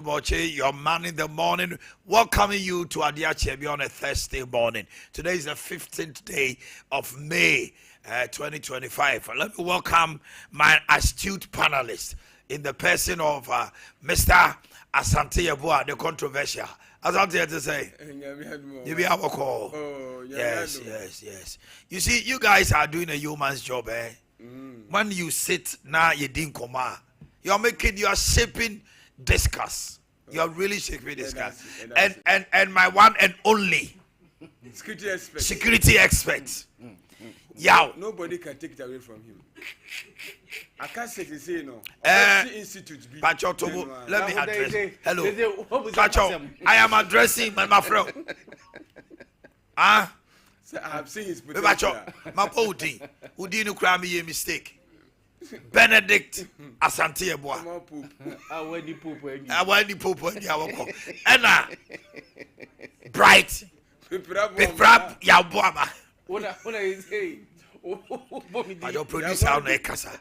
Boakye, your man in the morning, welcoming you to Adeakye Abia on a Thursday morning. Today is the 15th day of May 2025. Let me welcome my astute panelists in the person of Mr. Adeakye Abia, the controversial. Asante to say, you be our call. Yes. You see, you guys are doing a human's job, eh? When you sit now, you didn't come out. You are shaping discuss. You are really shaping discuss. And my one and only security expert. Yaw. Nobody can take it away from him. I can't say no. Pacho, let me address. Hello. Pacho, I am addressing my friend. I have seen his potential. My body. Who didn't cry me a mistake? Benedict Asante Abia. I want the poop. Anna Bright. Piprap Yabuama. What I say? I don't produce our Nekasa.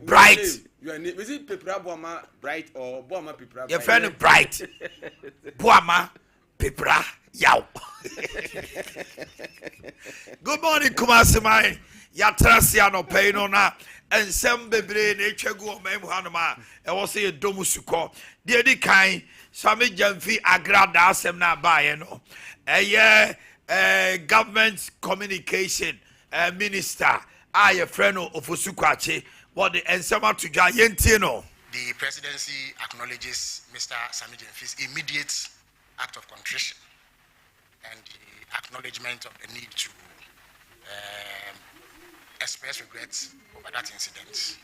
Bright. Is it Piprap Bright or Boama Piprap? Your friend Bright. Boama Pipra Yaw. Good morning, Kumasimai. Yatrasiano Painona. And some baby nature go memohanama, and was a domusuko. Dear the kind, some jamfi agrada semna bayeno. A government communication minister, a friend of Osukwache, what the ensema to Jayentino. The presidency acknowledges Mr. Sami Jemfi's immediate act of contrition and the acknowledgement of the need to express regrets over that incident.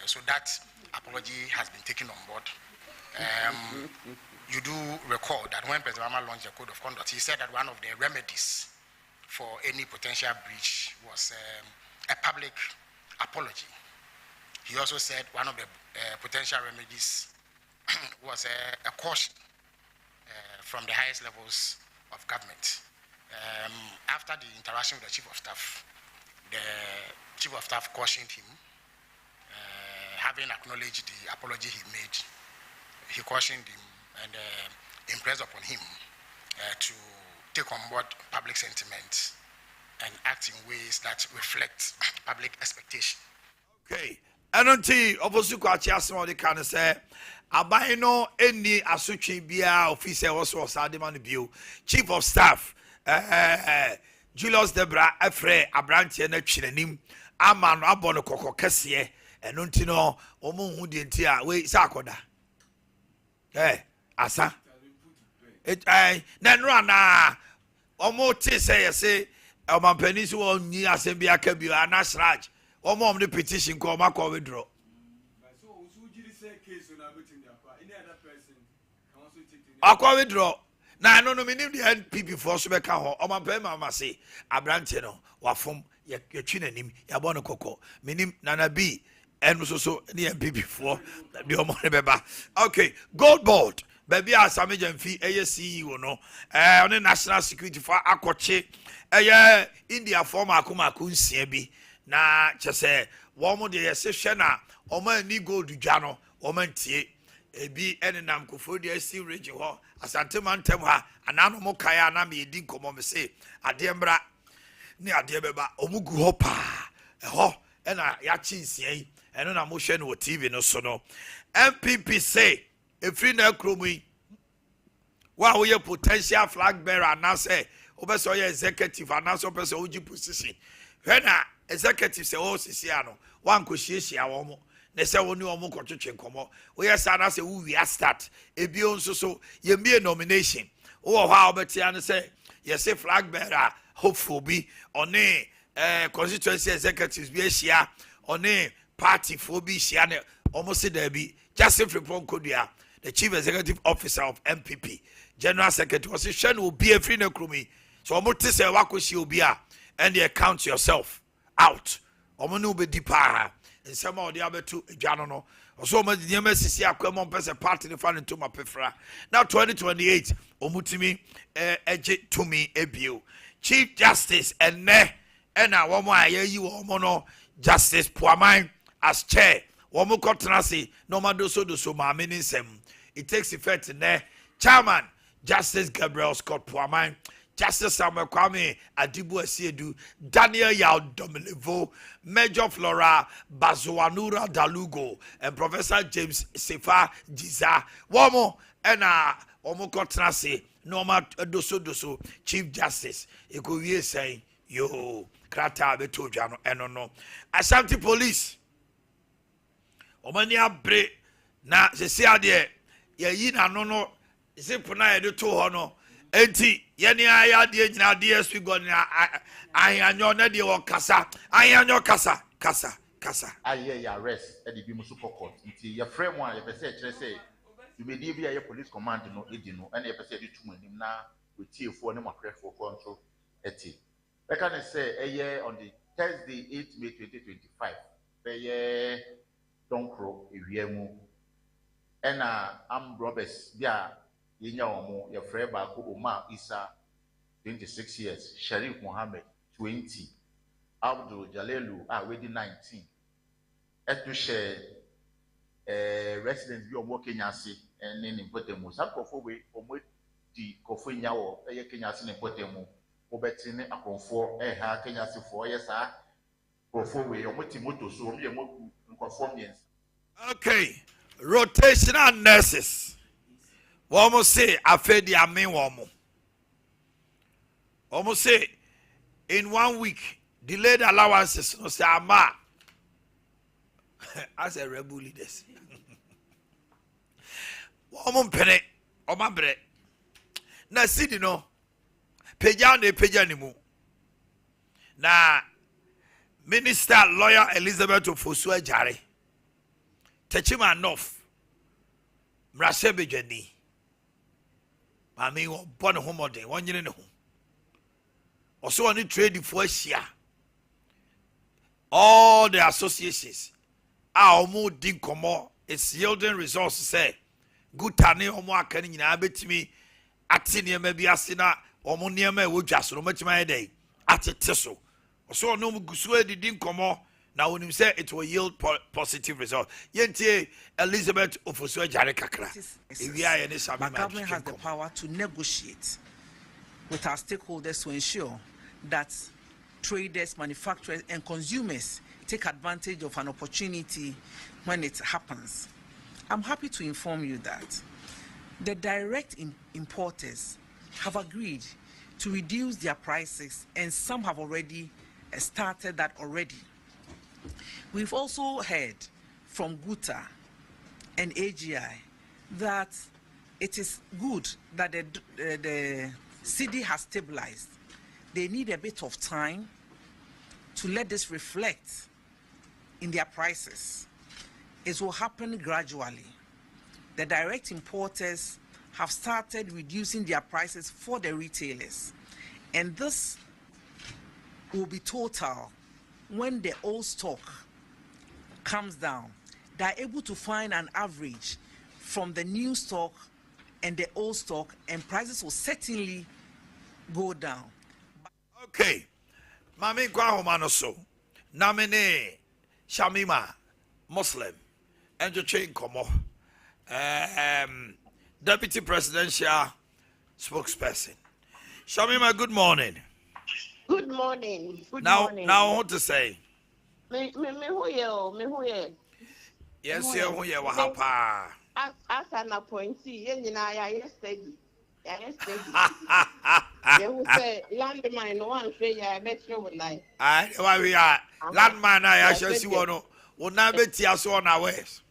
So that apology has been taken on board. You do recall that when President Obama launched the Code of Conduct, he said that one of the remedies for any potential breach was a public apology. He also said one of the potential remedies was a caution from the highest levels of government. After the interaction with the Chief of Staff, the Chief of Staff cautioned him, having acknowledged the apology he made, he cautioned him and impressed upon him to take on board public sentiment and act in ways that reflect public expectation. Okay. I don't think obviously Kwachi can say Abaino any asuchi bia officer also Sadiman View, Chief of Staff, Julius Debra Efre Abranti and Chinenim, Aman Abono Koko Kessie, and Untino Omu Hudientia, we Sakoda. Asa. It Nanrana Omo say, Oman Peninsula Nia Sembia Kabia Nasraj, Omom the petition called Mako withdraw. Aqua withdraw. Now, no, meaning the NPP for Subeka or my Pema say, Abrantino, Wafum, Yachinim, Yabono Coco, meaning Nana B, and also the NPP for the Omonebeba. Okay, gold board, baby, as a major fee, ASC, you know, on the national security for Akwache, India former Akuma Kunsebi, na Chase, Womo de Seshana, Oman Nigo Dujano, Oman Tie. Ebi enenam kofo de asi region ho asante mantem ha anano mo kaya na me di nkomo me se ade mbra ni ade beba omugu ho pa ho na ya chinsia yi eno na mo hwe no TV no so no MPP say efri na kromu yi wa wo ye potential flag bearer na say obeso ye executive na so person oji position hwe na executive say o sisi ano wan ko hiehyia wo mo ne se woni omo kwotwetwe nkomo we yes na se we start ebio nso so ye mie nomination wo ho a obetia ne se ye se flag bearer hopeful bi one constituency executives bi ahia one party for bi hia ne omo se da bi Joseph Repon Kodua the chief executive officer of MPP general secretary was hwe no obi afri na krumi so omo te se wakohie obi a and you count yourself out omo no be dipa and some of the other two Janono, or so much the MSC Aquamon Pesa party in front into my pefra. Now 2028, Omutimi, Edge to me, Ebu, Chief Justice, and ne, and now one more you Omono, Justice Puamine as chair, Womo Cotanasi, no Madoso do so, my minisem, it takes effect in there. Chairman Justice Gabriel Scott Puaman, Justice Samuel Kwame Adibu Asiedu, Daniel Yaw Dominivo, Major Flora Bazoanura Dalugo, and Professor James Sefa Jiza. Womo and Omo Kotrase, Norma Doso, Chief Justice. It could be saying, yo, Krata Betojano, and no. Ashanti Police. Omanhene Yaw na se sia de ye na no sipuna ye de to ho no enti ye ne aya de nyina DSP go na ayanyo na de wo kasa ayanyo kasa aye ya arrest e de bi mu super court nti ye frame one ye pese kire say you may be a police command no edi no and ye pese de tumu anim na wetiefo ne makrefo control eti e can say on the Thursday 8 May 2025 be Donkro ewiemu ena am robbers bia yenya omo ye frɛ ba ko Oma Isa 26 years, Sharif Mohammed 20, Abdul Jalelu wedi 19 etu share residents bi omo Kenya se ene ne potemu sakofo we omo di kofo nyawo eye Kenya se ne potemu obeti ne akonfo ha Kenya se fo yesa kofo we omo ti moto so omo ye moku nkonformians. Okay, rotational nurses. Womo say afedi amen womo. Womo say in 1 week delayed allowances no say ama as a rebel leaders. Womo mpene omabre. Na sidi no peja ni mu. Na Minister Lawyer Elizabeth Ofosu Ajare Techima enough. Mrasebe Jenny. Mami wo born homode, one year no. Also on the trade for share. All the associations are more din komo. It's yielding results say. Good tani omo akani nyina betimi atini maybe asina omo niema wo dwaso no matima dey ateteso. Also no gusu di din komo. Now, when you say it will yield positive results, Yentie Elizabeth Ofosu Ajare kakra. My government has the power to negotiate with our stakeholders to ensure that traders, manufacturers, and consumers take advantage of an opportunity when it happens. I'm happy to inform you that the direct importers have agreed to reduce their prices, and some have already started that already. We've also heard from Guta and AGI that it is good that the CD has stabilized. They need a bit of time to let this reflect in their prices. It will happen gradually. The direct importers have started reducing their prices for the retailers, and this will be total. When the old stock comes down, they are able to find an average from the new stock and the old stock, and prices will certainly go down. Okay. Mami kwa homano so. Namene Shamima Muslim. And you chain komo. Deputy Presidential Spokesperson. Shamima, good morning. Good morning. Good now, morning. Now, what to say? Me who ye? Yes, you who ye wahapa. As an appointee, you know, I yesterday. They will say landmine one say I bet you would like. Why we are landmine? I shall see one. Will not be tears on our ways.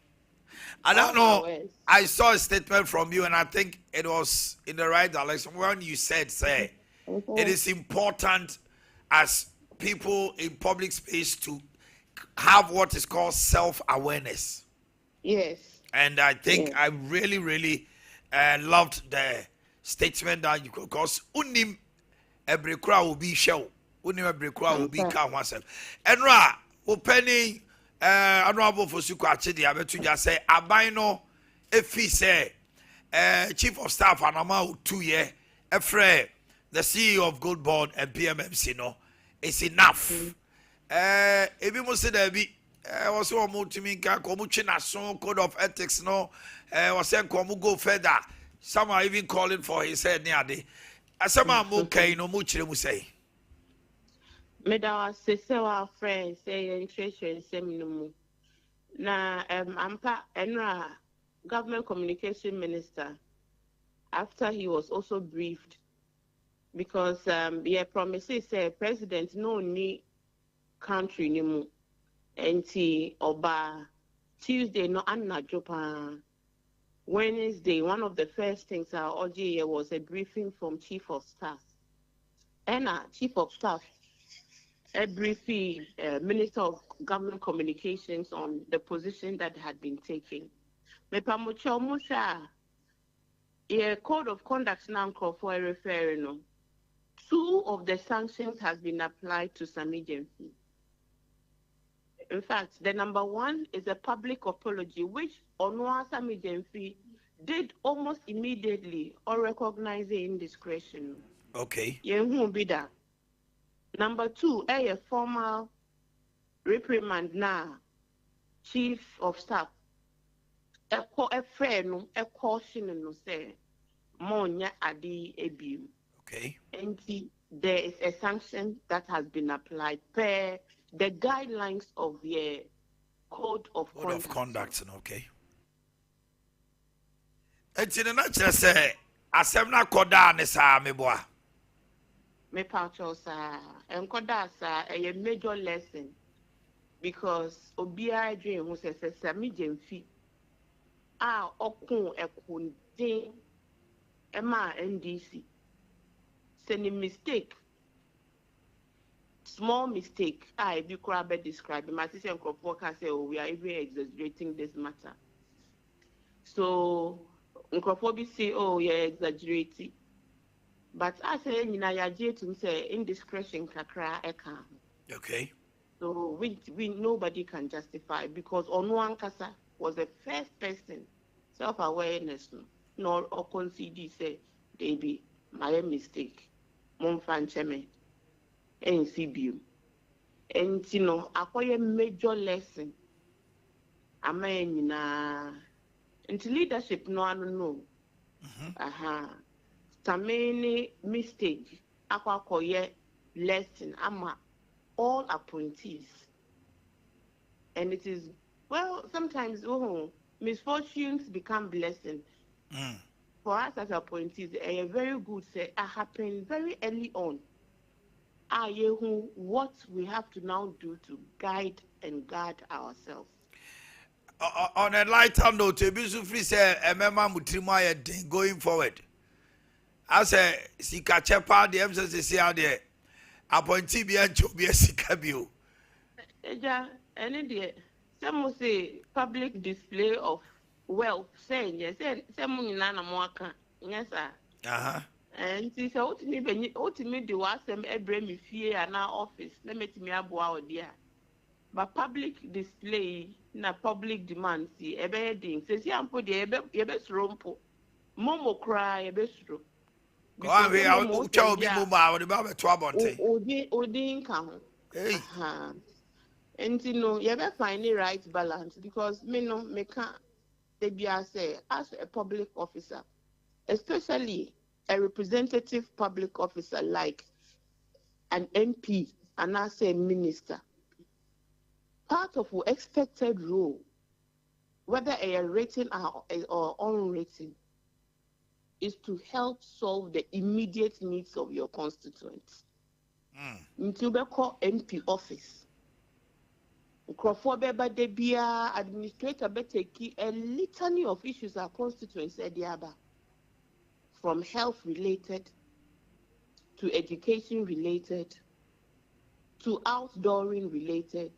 I don't know. I saw a statement from you, and I think it was in the right direction when you said, "Say, it is important as people in public space to have what is called self-awareness." Yes. And I think I really loved the statement that you, because unim every crowd will be show, unim every crowd will be count oneself. And ra, opening honorable for Sukachi, the Abetu just say, Abino, if he say, Chief of Staff, Anama, 2 year, Efre, the CEO of Gold Board and PMMC, no, it's enough. If you must say there be Was so multiminka, Komuchina song, code of ethics, no, was saying Komu go further. Some are even calling for his head near the. As some are okay, no much mu say. Meda sister our friends say interest seminumu. Na ampa enra government communication minister after he was also briefed because promises say president no ni country ni mu enti oba Tuesday no anna jopa Wednesday one of the first things our OGA was a briefing from chief of staff and chief of staff a briefing minister of government communications on the position that had been taken mepamucha musha a code of conduct now for a referendum. 2 of the sanctions have been applied to some agency. In fact, the number 1 is a public apology, which Onwa Samijenfi did almost immediately or recognizing indiscretion. Okay. Bida. Number 2, a formal reprimand now, chief of staff. A friend, a caution, no say, Monya Adeakye Abia. Okay. And there is a sanction that has been applied per the guidelines of the code of conduct. Okay. And in a nutshell, say, asem na koda ne sa meboa. Me pacho sa and koda sa a major lesson because obia dream who says sami jemfi okun ekunde ema NDC. Any mistake, small mistake, I be crabbe described. My sister and Nkrofoka say, oh, we are even exaggerating this matter. So Nkrofobi say, oh, you're exaggerating. But I say, to say indiscretion kakra eka. Okay. So we nobody can justify because Onwan Kasa was the first person self-awareness nor or concede say they be my mistake. Monfancheme and CBU. And you know, acquire major lesson. Amen na into leadership no I don't know. Tamany mistake acquire lesson ama all appointees. And it is well sometimes misfortunes become blessing. For us as appointees, a very good say happen very early on. What we have to now do to guide and guard ourselves. On a lighter note, a free say a member mutrima going forward. I say, Sika Chepa, the MCC out there, appointee be a job, be a Sikabio. And in some will say public display of wealth, saying yes, some nana moaka, yes, sir. And this ultimately the was some Abraham fear and our office, let me aboa dear. But public display, na public demand, see a bedding, says Yampo the best rompo, Momo cry a best room. Go on, we are child be mumma, the Baba Twabonte. Odin count. And you know, you ever find the right balance because me no me can't. They be say as a public officer, especially a representative public officer like an MP and I say minister. Part of our expected role, whether a rating or unrating, is to help solve the immediate needs of your constituents. Into the MP office. Administrator take a litany of issues our constituents from health related to education related to outdooring related.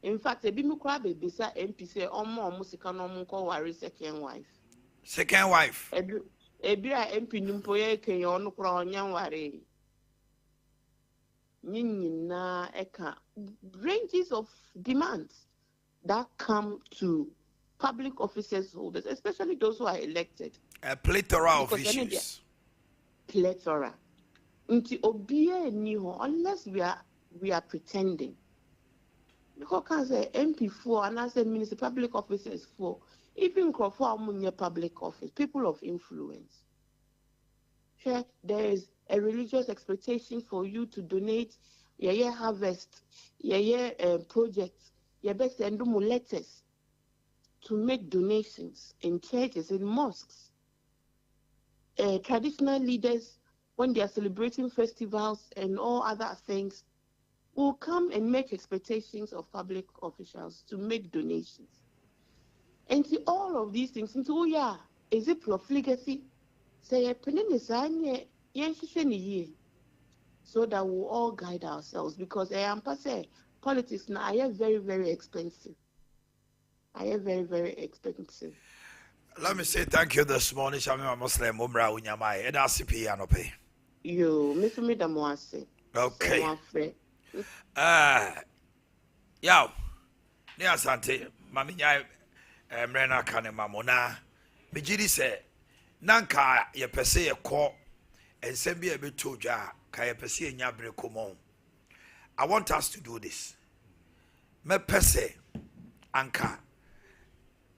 In fact, a bimukra baby sa MP say almost worry second wife. Second wife. Ebira MP nimpoye kenyo no kra onyan ware. Nyina eka ranges of demands that come to public officers holders, especially those who are elected. A plethora of issues. Plethora. Until obie ni ho unless we are pretending. because can say MP4 and I say minister public officers for even for public office, people of influence. Sure, there is a religious expectation for you to donate your harvest, your projects, your best send letters to make donations in churches, in mosques. Traditional leaders, when they are celebrating festivals and all other things, will come and make expectations of public officials to make donations. And to all of these things, into is it profligacy? Say so that we'll all guide ourselves, because I am say politics now I am very, very expensive. I am very, very expensive. Let me say thank you this morning. Shami Muslim Umra Unyamai. Eda CP Anope. You, Miss Midamwase. Okay. Yaw. Ne asante. Mami nyai mrena kane mamona. Mijiri se nanka ye pese ye ko ensembi e betoja ka ye pese ye nyabre komo. I want us to do this. Me pese anka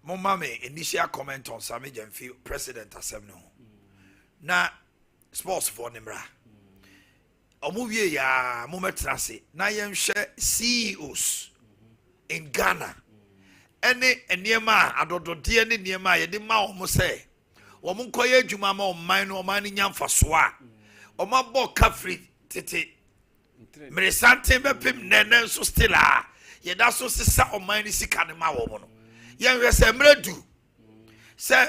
Mama me initial comment on Sami Jemfi President Assembly. Na sports for Nimra. Omuwie ya mometrase na yenhwe CEOs in Ghana. Ene eniema adodode ne niema ye de ma omo se. Omo nkoye adwuma ma oman no oman nyamfa so a. Omo bo kafri tete. Mresante bepem nene so still a. Ye da so sisa oman ni sika ne ma wo no. Yen resemredu say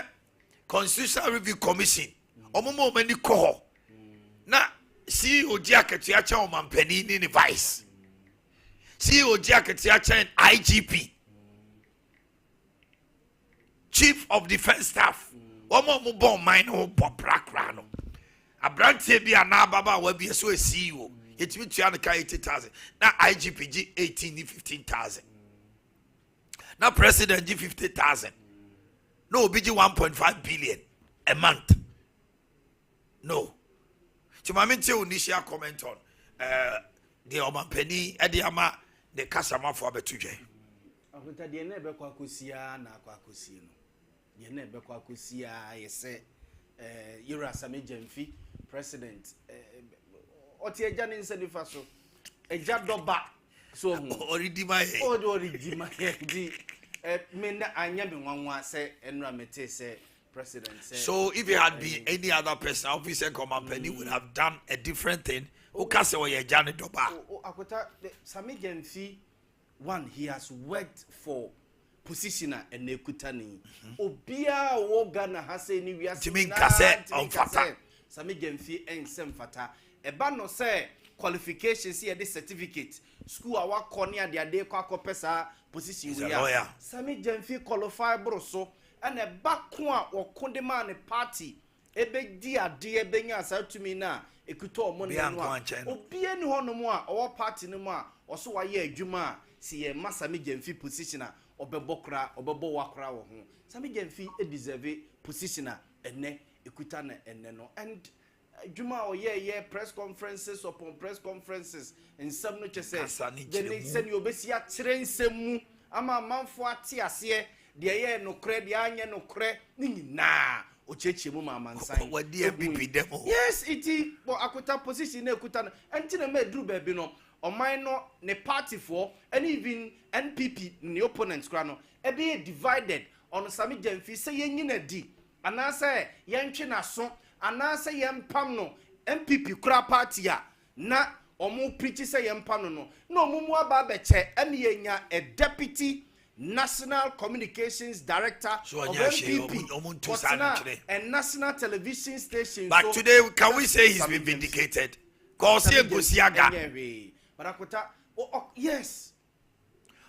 Constitutional Review Commission omomo mani ko na CEO Adeakye Abia omanpani ni vice CEO Adeakye Abia IGP Chief of Defense Staff omomo bon mine no bobrakra no abrantie bi ana baba wa bi so CEO yetimi tua no ka 80,000 na IGP G 18 15,000 now President G 50,000. No, BG 1.5 billion a month. No. Chimaminte initial comment on the Omanhene Yaw the Kasama for Betuje. Akunta de na ebekwa kosia na akwa kosie no. De na ebekwa kosia yese Yura Samejemfi President oti eja ne nse nifa so eja doba so Oridima di mena anya be nwanwa say enra mete say president say. So if it had been any other person, officer Omanhene would have done a different thing. Oka se oye jane doba. Akota Samejemfi one, he has worked for positioner and nekutani. Obia wo Ghana has any we are Timin kase on fata. Samejemfi en sem fata. Eba no say qualifications here this certificate school our corner the day kwa pesa position we are Samejemfi qualify bro so and a back kwa or condemn party ebe di ade ebe nya sa tumi na ekuto money no obie ni hono mo a our party no mo a oso wa ye adwuma si ye Samejemfi positioner obebokra obebo wakra wo ho Samejemfi e deserve positioner ene ekuta na ene no and Juma or press conferences upon press conferences and some no say then they send you obesia train semu ama manfo ate ase de ye no kre de anya no kre ni na ocheche mu mama nsan yes iti bo akuta position na ekuta enti na me dru ba bi no oman no ne party for and even NPP the opponents kra no e be divided on Samejemfi say yenyina di anase yentwe na so anase yempam no MPP kura party a na omo preach say yempam no na omo mu aba beche ene yenya a deputy national communications director of MPP and national television station. But so, today can we say he's been vindicated? Cause he but akota yes.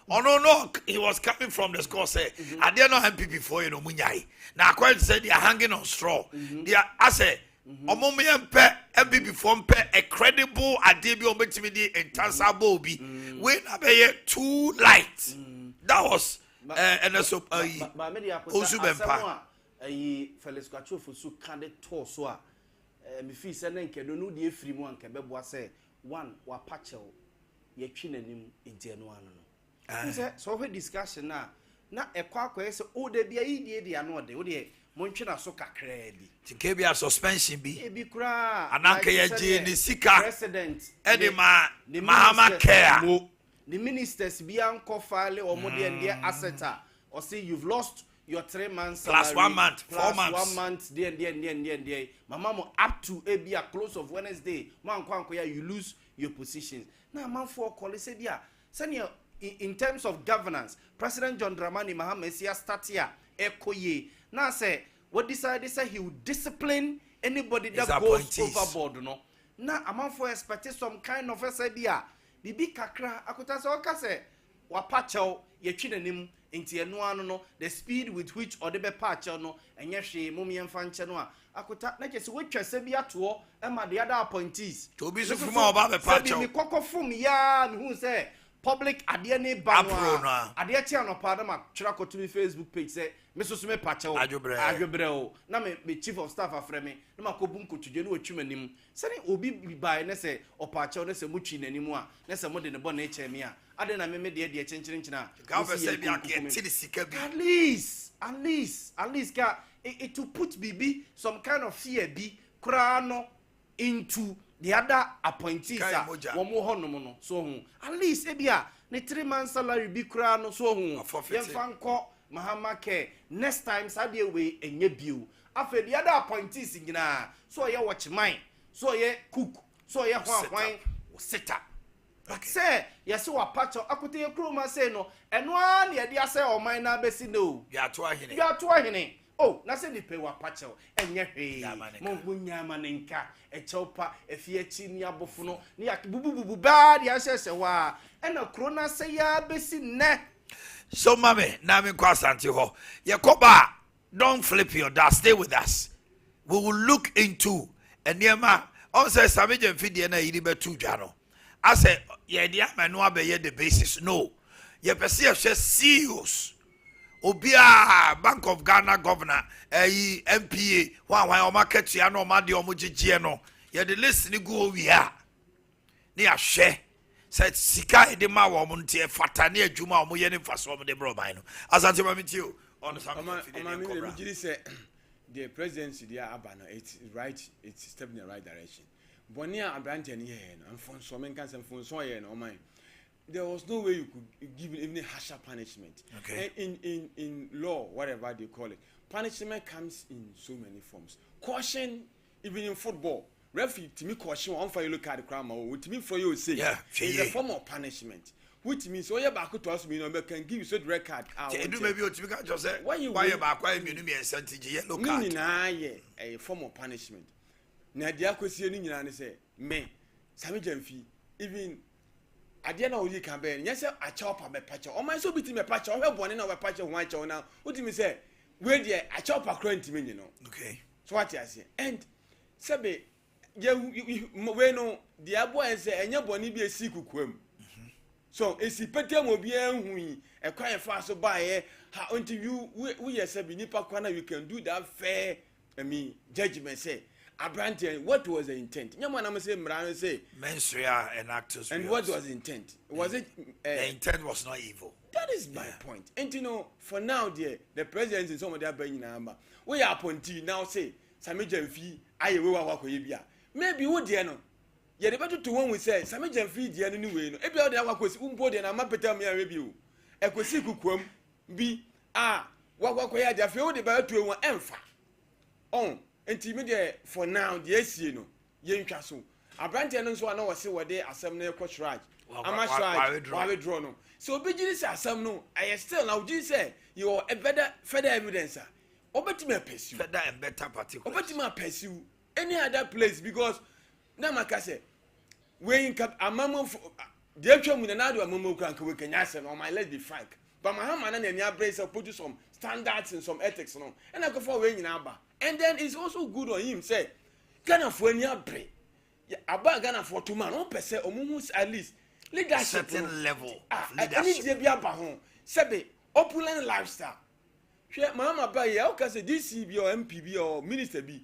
Oh no, he was coming from the score say I dare not MPP for you no munyai. Now quite said they are hanging on straw. They are I say Omomiyempe MPP for a credible Adebi Ometimidi and Tansa Bobi. When I too light. That was NSO Osubempa. Felix Kwacho for so candid torso. Me fee sending no de free one can be say one wa pachel ye chinenim in January. So we discussion na ekwa say o de bia yi de ano de o de montwe na so kakra bi tike bia suspension bi e bi kura ananka ye je ni sika president edi mahama care the ministers bi anko file o mo de ndie asseta or say you've lost your 3 months salary plus 1 month, 4 months. 1 month there. Mama mo up to be a close of Wednesday. Man kwanko ya you lose your positions. Now man for call say dia. Senior in terms of governance, President John Dramani Mahama start here ekoye. Now say what decided say he would discipline anybody that goes overboard no. Now a man for expect some kind of SBA. Bibi kakra akuta say okase wa pacho ye twinenim inti eno ano no the speed with which odebe patch no enye hwe mumie mfa nche no akota na kese wetwa se bia to e ma the other appointees to bi so fuma oba be patch mi kokofum ya mi hu say public ade ne ba no ade tia no pa na twira koto mi Facebook page say me so me patch o adwobre o na me chief of staff afre me na makobu nkotudwe no atwumanim se ne obi bai na say opatch o na say mutwi nanim a na say mode ne bo na eche me a ade na me de chenchina at least it to put bibi some kind of fear bi krano into the other appointees wo mo honom no so hu at least ebia ne 3 months salary bi krano so hu yemfa nko mahama care next time sade we enye biu afa the other appointees nyina so ye watchman so ye cook so ye hwan sit up. But say yes wa patch akote ye kroma say no eno an ye dia say o man na besi no ya to ahene oh na say ni pe wa patch enye hwe mo bunyama ne nka e chewpa efie chi ni abofo no ni bubububu ba dia sese wa ena krona say ya besi ne so mame na me kwa asante ho ye koba don't flip your that stay with us we will look into eniema on say sameje mfidie na yiri betu dwa no I say, yeah, the amano abeye the basis. No, ye perceive CEOs. Obia Bank of Ghana governor, MPA, why market ya no madi omuji no. Ye the list ni go we are. Ni a share. Said sika de ma wo munti e fata ne adwuma omo ye ne faso omo de bro ban no. Asante mamiti o on some say the presidency there abana it's right, it's step in the right direction. Bonia Abrante here and for so many cancer for so no mind. There was no way you could give even a harsher punishment. Okay. In law, whatever they call it, punishment comes in so many forms. Caution, even in football. Referee to me caution on for you look at the crime or to me for you say it's a form of punishment. Which means so you back to us me no can give you so record. Do maybe you just say why you back why me no sentence yellow card. A form of punishment. Na dia kwesi ni nyina ne se me sami jamfi even ade na oyi kan be nya se a chopa me pacha o man so biti me pacha o hebone na we pacha ho acha na udimi se we de a chopa kranti me nyino okay so what you say and sebe we no the abo en se enya bone bi esi kukuam so esi petem obi anhu yi e kwan fa so ba ye ha until you we sebe nipa kwana you can do that fair judgment say Abrante, what was the intent? Nyamana say Mran say menswear and actors. And what was the intent? Was it the intent was not evil. That is my point. And you know, for now, dear, the president in some of their bringing number. We are appointee now say Sami Jamfi, I will walk with you. Maybe would you know? Yet the better to one we say Sami Jamfi, the anyway. Every other work was umbody and I'm up tell me a review. Equisikum be what we had the field about to one empha. On. Intimidate for now, the AC no, yen castle. Abrante and so I know say what they assembly coach right. I'm not sure I withdraw no. So be this assembly no, I still now just say you are a better further evidence. Obetima pursue. Further and better particular. Obetima pursue any other place because now my say when cap a mamma the actual with another mamma can we can answer on my let's be frank. But my hand and your brace put some standards and some ethics no. And I go for when you number. And then it's also good on him say Ghana for any break. About Ghana for 2 man, 1% or almost at least leadership certain level. Leadership. Sebe opulent lifestyle. Mama ba ya o say DCB or MPB or minister B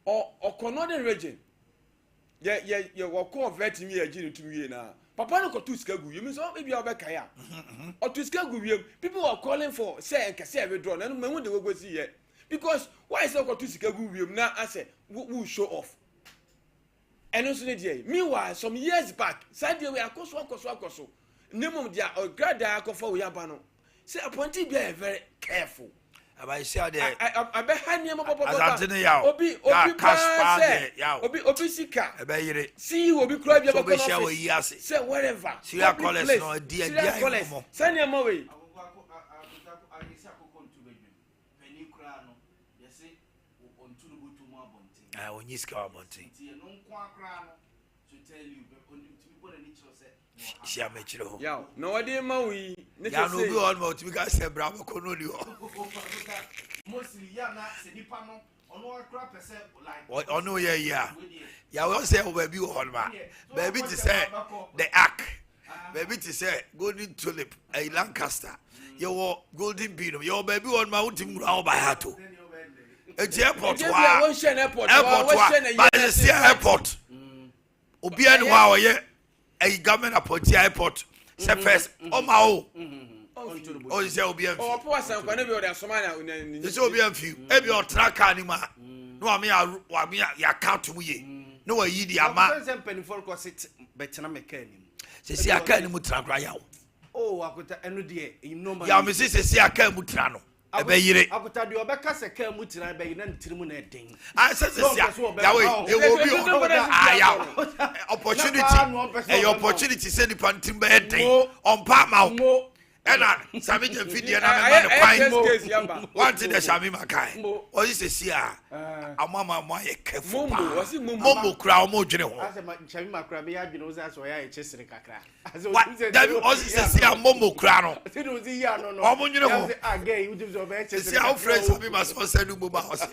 or Northern region. Yeah, what call vet me a gene to me na Papa no kotu sika gu yim so maybe obeka ya otu sika gu yim people are calling for say nkase withdraw na no de go see here because why say kotu sika gu yim na ase we show off and also dey meanwhile some years back said we akoso nemum dia grada akofo we abano say appointee be very careful about say there I be hanya papa obi sika e be yire see obi kura bia be kono say whatever see ya collect no dia mo send your money onyi ska abontin si amechire ho ya no wade ma wi ne ya no bi on mo timi ka se bra mo kono ni ho mostly ya na se nipa no ono akra pese like ono ye ya we say o baby ho ma baby to say the ark baby to say golden tulip a Lancaster your golden bean your baby on ma utim ra o ba ha to airport airport obi ene wa oye a government appointee airport say first o ma o say obi am o po asan kwa na bi o da soma na ni say obi am few e bi o tracker ni ma no wa me ya count mu ye no wa yi di ama pen for ko sit betena mechanic say aka ni mu tracker ya o akota eno de no ma ya me say aka mu tra no ebe yire akota de obeka se ka mu tira be na ntirimu na eden say ya we e wo bi ya opportunity e opportunity say the pantim be eden on pa ma ena sami je video na me man kwan want the sami makai o yi se a amama mo ye careful momo kra o mo dwene ho sami makra me ya dwene o za so ya chesere kakra that o se a momo kra no se do zi ya no o mo dwene ho again you do so be chesere see how friends sami must say no momo house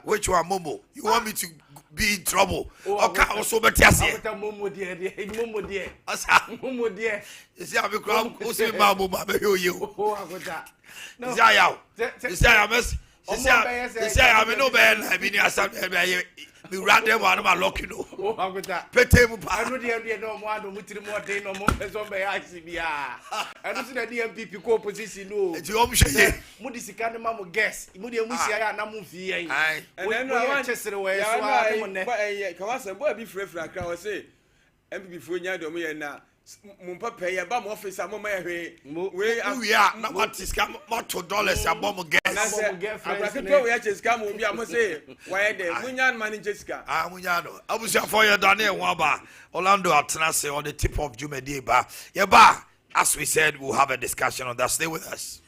which one momo you want me to be in trouble okay also better say momo de asa momo de see how me kra o se ma momo be yo o akota no see how see how me no be na bi ni asam be me rather one ma lock you know o akota pete mu pa anu de no mo ado mutiri mo de no mo peso be aksi bia anu si na DMPP ko opposition no ti o mhye mu di sika ne ma mo guess mu de mu sia ya na mu fi yen and no wan chesere we so a mo ne ka wa se boy bi frefra akra we say MPP fo nya do mo ye na mo papa ye ba mo office am mo ye we na what is come $2 abom guess abraketo we cheska mo bi am say why dey munyan man cheska munya no abusia for ye dane ho aba Orlando atena se on the tip of Jumedi ba ye ba as we said we'll have a discussion on that. Stay with us.